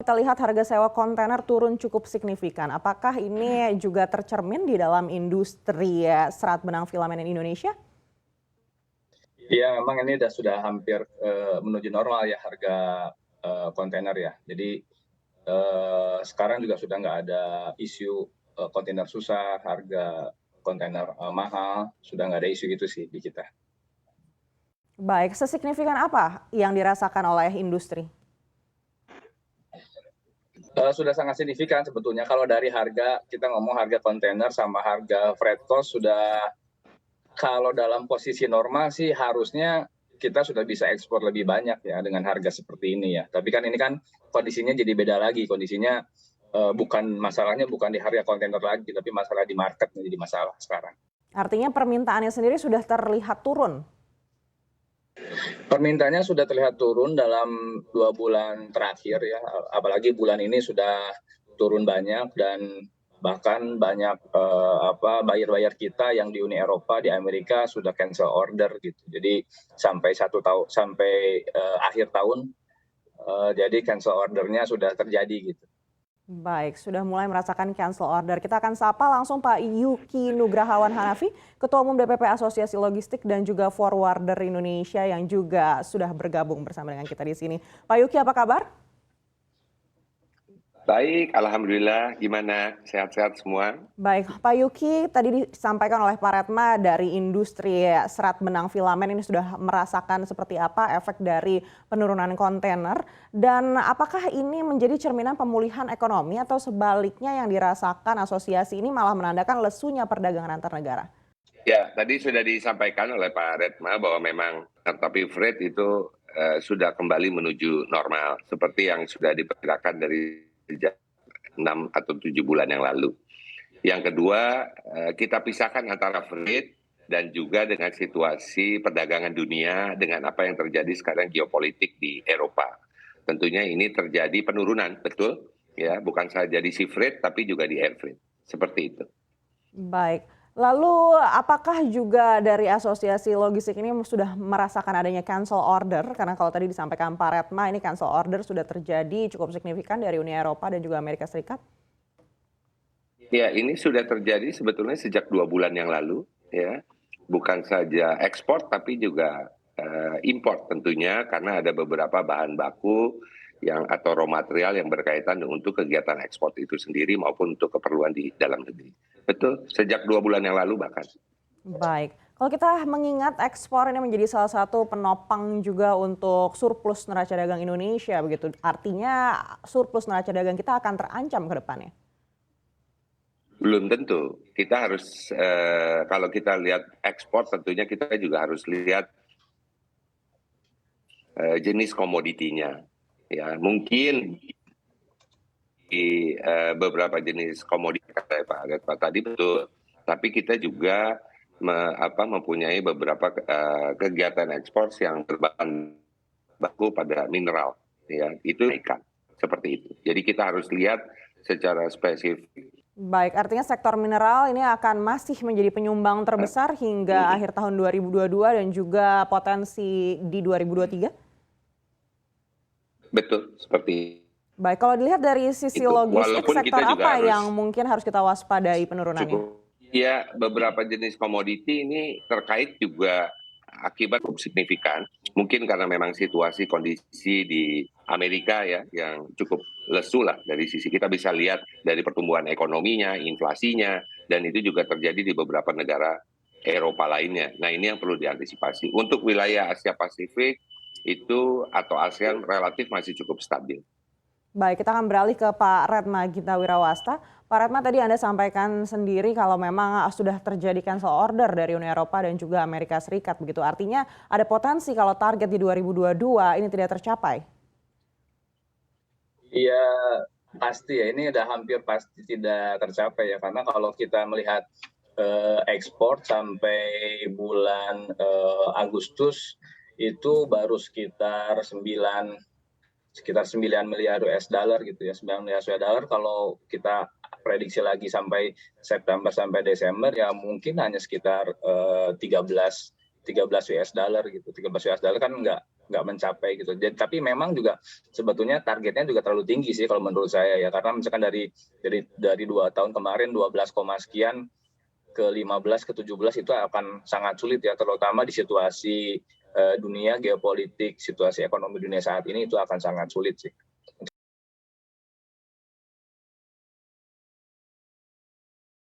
Kita lihat harga sewa kontainer turun cukup signifikan. Apakah ini juga tercermin di dalam industri serat benang filamen Indonesia? Iya, memang ini sudah hampir menuju normal ya harga kontainer ya. Jadi sekarang juga sudah nggak ada isu kontainer susah, harga kontainer mahal, sudah nggak ada isu itu sih di kita. Baik, sesignifikan apa yang dirasakan oleh industri? Sudah sangat signifikan sebetulnya kalau dari harga, kita ngomong harga kontainer sama harga freight cost sudah, kalau dalam posisi normal sih harusnya kita sudah bisa ekspor lebih banyak ya dengan harga seperti ini ya. Tapi kan ini kan kondisinya jadi beda lagi, kondisinya masalahnya bukan di harga kontainer lagi, tapi masalah di market jadi masalah sekarang. Artinya permintaannya sendiri sudah terlihat turun? Permintaannya sudah terlihat turun dalam 2 bulan terakhir ya, apalagi bulan ini sudah turun banyak dan bahkan banyak buyer-buyer kita yang di Uni Eropa, di Amerika sudah cancel order gitu. Jadi sampai akhir tahun, jadi cancel ordernya sudah terjadi gitu. Baik, sudah mulai merasakan cancel order. Kita akan sapa langsung Pak Yuki Nugrahawan Hanafi, Ketua Umum DPP Asosiasi Logistik dan juga Forwarder Indonesia yang juga sudah bergabung bersama dengan kita di sini. Pak Yuki, apa kabar? Baik, alhamdulillah. Gimana? Sehat-sehat semua? Baik, Pak Yuki, tadi disampaikan oleh Pak Redma dari industri serat benang filamen ini sudah merasakan seperti apa efek dari penurunan kontainer. Dan apakah ini menjadi cerminan pemulihan ekonomi atau sebaliknya yang dirasakan asosiasi ini malah menandakan lesunya perdagangan antar negara? Ya, tadi sudah disampaikan oleh Pak Redma bahwa memang tapi freight itu sudah kembali menuju normal seperti yang sudah diperkirakan dari sejak 6 atau 7 bulan yang lalu. Yang kedua, kita pisahkan antara freight dan juga dengan situasi perdagangan dunia dengan apa yang terjadi sekarang geopolitik di Eropa. Tentunya ini terjadi penurunan, betul? Ya, bukan saja di sea freight tapi juga di air freight. Seperti itu. Baik. Lalu apakah juga dari asosiasi logistik ini sudah merasakan adanya cancel order? Karena kalau tadi disampaikan Pak Redma ini cancel order sudah terjadi cukup signifikan dari Uni Eropa dan juga Amerika Serikat. Ya, ini sudah terjadi sebetulnya sejak 2 bulan yang lalu, ya. Bukan saja ekspor tapi juga import tentunya karena ada beberapa bahan baku atau raw material yang berkaitan untuk kegiatan ekspor itu sendiri maupun untuk keperluan di dalam negeri. Betul, sejak 2 bulan yang lalu bahkan. Baik, kalau kita mengingat ekspor ini menjadi salah satu penopang juga untuk surplus neraca dagang Indonesia begitu. Artinya surplus neraca dagang kita akan terancam ke depannya. Belum tentu. Kita harus kalau kita lihat ekspor tentunya kita juga harus lihat jenis komoditinya. Ya, mungkin di beberapa jenis komoditi kata Pak Redma tadi betul, tapi kita juga mempunyai beberapa kegiatan ekspor yang berbahan baku pada mineral, ya itu ikan seperti itu. Jadi kita harus lihat secara spesifik. Baik, artinya sektor mineral ini akan masih menjadi penyumbang terbesar hingga akhir tahun 2022 dan juga potensi di 2023? Betul, seperti baik, kalau dilihat dari sisi logistik, sektor apa yang mungkin harus kita waspadai penurunannya? Ya, beberapa jenis komoditi ini terkait juga akibat cukup signifikan. Mungkin karena memang situasi kondisi di Amerika ya yang cukup lesu lah dari sisi kita bisa lihat dari pertumbuhan ekonominya, inflasinya, dan itu juga terjadi di beberapa negara Eropa lainnya. Nah ini yang perlu diantisipasi. Untuk wilayah Asia Pasifik itu atau ASEAN relatif masih cukup stabil. Baik, kita akan beralih ke Pak Redma Gita Wirawasta. Pak Redma, tadi Anda sampaikan sendiri kalau memang sudah terjadi cancel order dari Uni Eropa dan juga Amerika Serikat begitu. Artinya ada potensi kalau target di 2022 ini tidak tercapai. Iya, pasti ya. Ini udah hampir pasti tidak tercapai ya. Karena kalau kita melihat ekspor sampai bulan Agustus itu baru sekitar 9 miliar US dollar gitu ya, 9 miliar US dollar. Kalau kita prediksi lagi sampai September sampai Desember ya mungkin hanya sekitar 13 US dollar gitu. 13 US dollar kan nggak mencapai gitu. Jadi, tapi memang juga sebetulnya targetnya juga terlalu tinggi sih kalau menurut saya ya, karena misalkan dari 2 tahun kemarin 12, sekian ke 15 ke 17 itu akan sangat sulit ya, terutama di situasi dunia geopolitik, situasi ekonomi dunia saat ini itu akan sangat sulit sih.